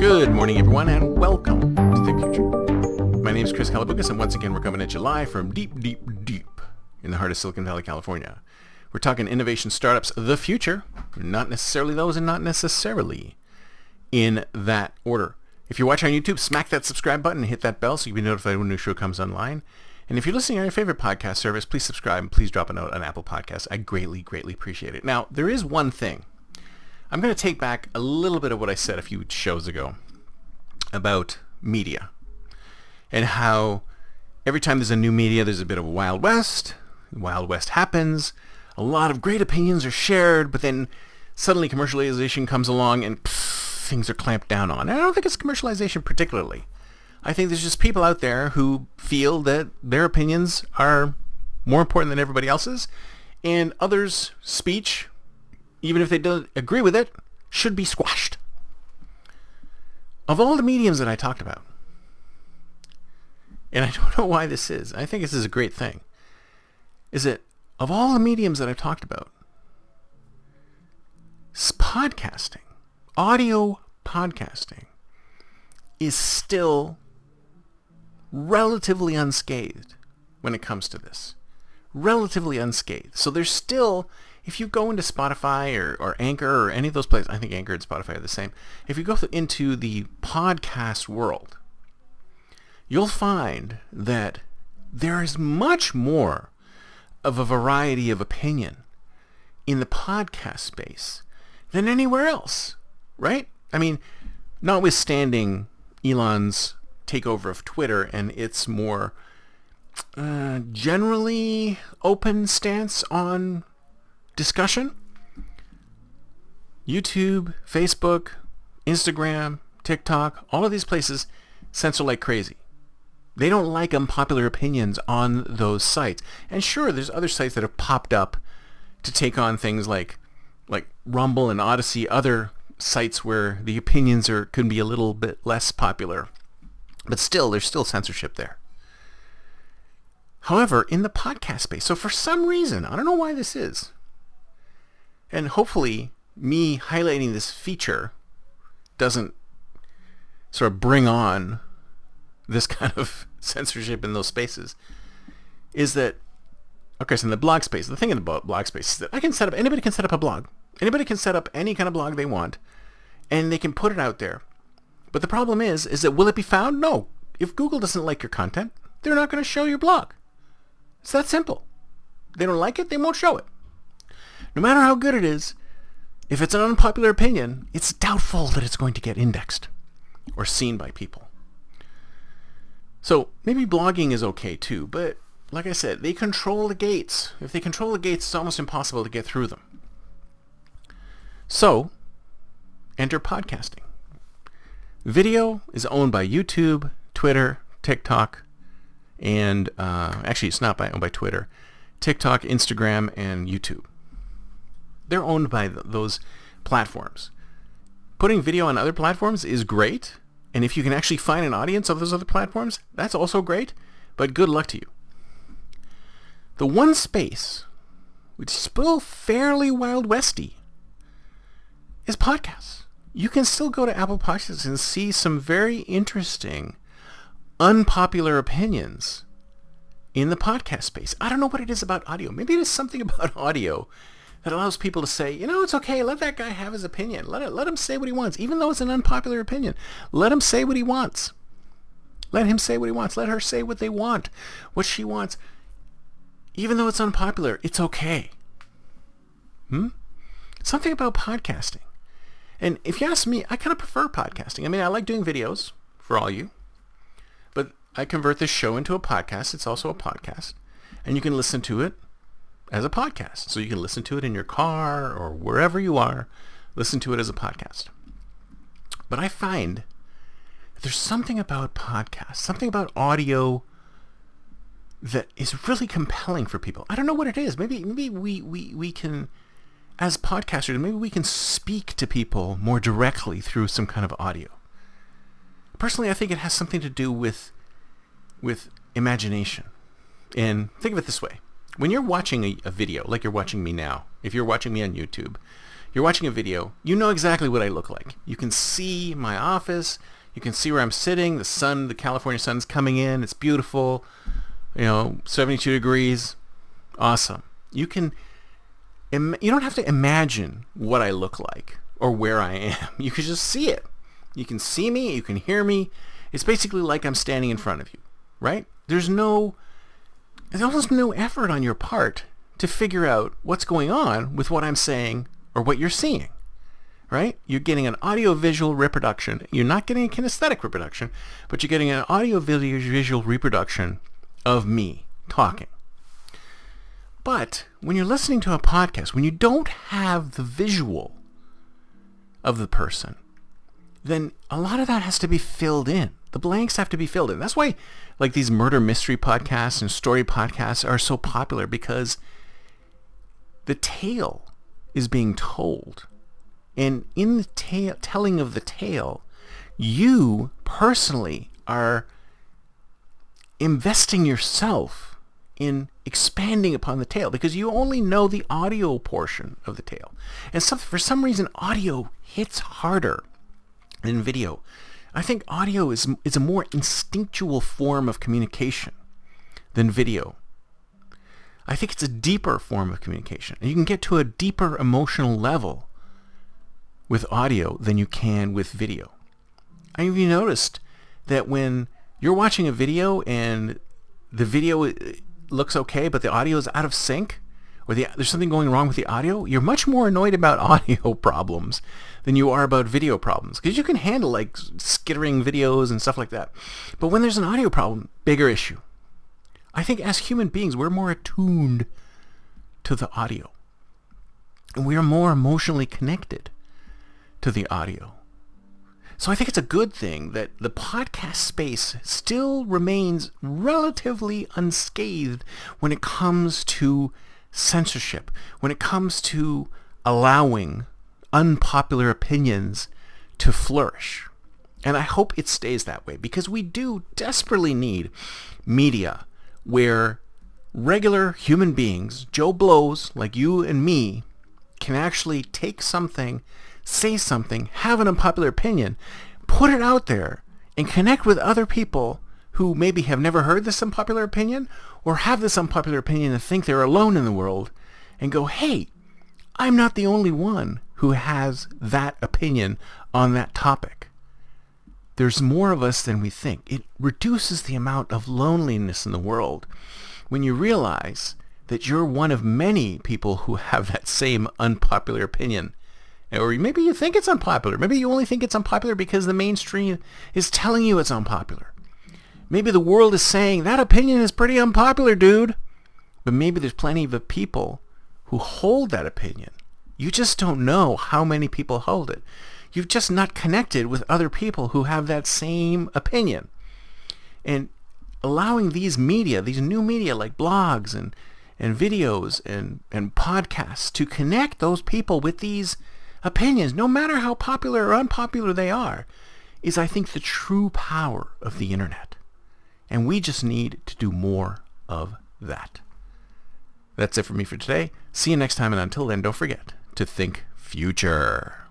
Good morning, everyone, and welcome to the future. My name is Chris Calabucas, and once again, we're coming at you live from deep in the heart of Silicon Valley, California. We're talking innovation startups, the future, not necessarily those and not necessarily in that order. If you're watching on YouTube, smack that subscribe button and hit that bell so you'll be notified when a new show comes online. And if you're listening on your favorite podcast service, please subscribe and please drop a note on Apple Podcasts. I greatly appreciate it. Now, there is one thing. I'm going to take back a little bit of what I said a few shows ago about media and how every time there's a new media, there's a bit of a Wild West. Wild West happens. A lot of great opinions are shared, but then suddenly commercialization comes along and things are clamped down on. And I don't think it's commercialization particularly. I think there's just people out there who feel that their opinions are more important than everybody else's, and others' speech, even if they don't agree with it, should be squashed. Of all the mediums that I talked about, and I don't know why this is, I think this is a great thing, is that of all the mediums that I've talked about, podcasting, audio podcasting, is still relatively unscathed when it comes to this. Relatively unscathed. So there's still, if you go into Spotify or Anchor or any of those places, I think Anchor and Spotify are the same. If you go into the podcast world, you'll find that there is much more of a variety of opinion in the podcast space than anywhere else, right? I mean, notwithstanding Elon's takeover of Twitter and its more generally open stance on discussion, YouTube, Facebook, Instagram, TikTok, all of these places censor like crazy. They don't like unpopular opinions on those sites. And sure, there's other sites that have popped up to take on things like Rumble and Odyssey, other sites where the opinions can be a little bit less popular. But still, there's still censorship there. However, in the podcast space, so for some reason, I don't know why this is, and hopefully me highlighting this feature doesn't sort of bring on this kind of censorship in those spaces, is that, okay, so in the blog space, the thing about blog space is that anybody can set up a blog. Anybody can set up any kind of blog they want, and they can put it out there. But the problem is that will it be found? No. If Google doesn't like your content, they're not going to show your blog. It's that simple. They don't like it, they won't show it. No matter how good it is, if it's an unpopular opinion, it's doubtful that it's going to get indexed or seen by people. So maybe blogging is okay too, but like I said, they control the gates. If they control the gates, it's almost impossible to get through them. So, enter podcasting. Video is owned by YouTube, Twitter, TikTok, and actually it's not owned by Twitter, TikTok, Instagram, and YouTube. They're owned by those platforms. Putting video on other platforms is great, and if you can actually find an audience of those other platforms, that's also great, but good luck to you. The one space which is still fairly Wild Westy is podcasts. You can still go to Apple Podcasts and see some very interesting, unpopular opinions in the podcast space. I don't know what it is about audio. Maybe it is something about audio that allows people to say, it's okay, let that guy have his opinion. Let him say what he wants, even though it's an unpopular opinion. Let him say what he wants. Let him say what he wants. Let her say what they want, what she wants. Even though it's unpopular, it's okay. Something about podcasting. And if you ask me, I kind of prefer podcasting. I mean, I like doing videos for all you, but I convert this show into a podcast. It's also a podcast, and you can listen to it as a podcast. So you can listen to it in your car or wherever you are, listen to it as a podcast. But I find there's something about podcasts, something about audio that is really compelling for people. I don't know what it is. Maybe we can, as podcasters, maybe we can speak to people more directly through some kind of audio. Personally, I think it has something to do with imagination. And think of it this way. When you're watching a video, like you're watching me now, if you're watching me on YouTube, you're watching a video, you know exactly what I look like. You can see my office. You can see where I'm sitting. The sun, the California sun's coming in. It's beautiful. 72 degrees. Awesome. You don't have to imagine what I look like or where I am. You can just see it. You can see me. You can hear me. It's basically like I'm standing in front of you, right? There's almost no effort on your part to figure out what's going on with what I'm saying or what you're seeing, right? You're getting an audio-visual reproduction. You're not getting a kinesthetic reproduction, but you're getting an audio-visual reproduction of me talking. But when you're listening to a podcast, when you don't have the visual of the person, then a lot of that has to be filled in. The blanks have to be filled in. That's why like these murder mystery podcasts and story podcasts are so popular, because the tale is being told. And in the telling of the tale, you personally are investing yourself in expanding upon the tale, because you only know the audio portion of the tale. And for some reason, audio hits harder than video. I think audio is a more instinctual form of communication than video. I think it's a deeper form of communication. And you can get to a deeper emotional level with audio than you can with video. Have you noticed that when you're watching a video and the video looks okay, but the audio is out of sync, or there's something going wrong with the audio, you're much more annoyed about audio problems than you are about video problems, because you can handle like skittering videos and stuff like that. But when there's an audio problem, bigger issue. I think as human beings, we're more attuned to the audio, and we are more emotionally connected to the audio. So I think it's a good thing that the podcast space still remains relatively unscathed when it comes to censorship, when it comes to allowing unpopular opinions to flourish. And I hope it stays that way, because we do desperately need media where regular human beings, Joe Blows like you and me, can actually take something, say something, have an unpopular opinion, put it out there, and connect with other people who maybe have never heard this unpopular opinion, or have this unpopular opinion and think they're alone in the world, and go, hey, I'm not the only one who has that opinion on that topic. There's more of us than we think. It reduces the amount of loneliness in the world when you realize that you're one of many people who have that same unpopular opinion. Or maybe you think it's unpopular. Maybe you only think it's unpopular because the mainstream is telling you it's unpopular. Maybe the world is saying, that opinion is pretty unpopular, dude. But maybe there's plenty of people who hold that opinion. You just don't know how many people hold it. You've just not connected with other people who have that same opinion. And allowing these media, these new media like blogs and videos and podcasts to connect those people with these opinions, no matter how popular or unpopular they are, is, I think, the true power of the internet. And we just need to do more of that. That's it for me for today. See you next time, and until then, don't forget to think future.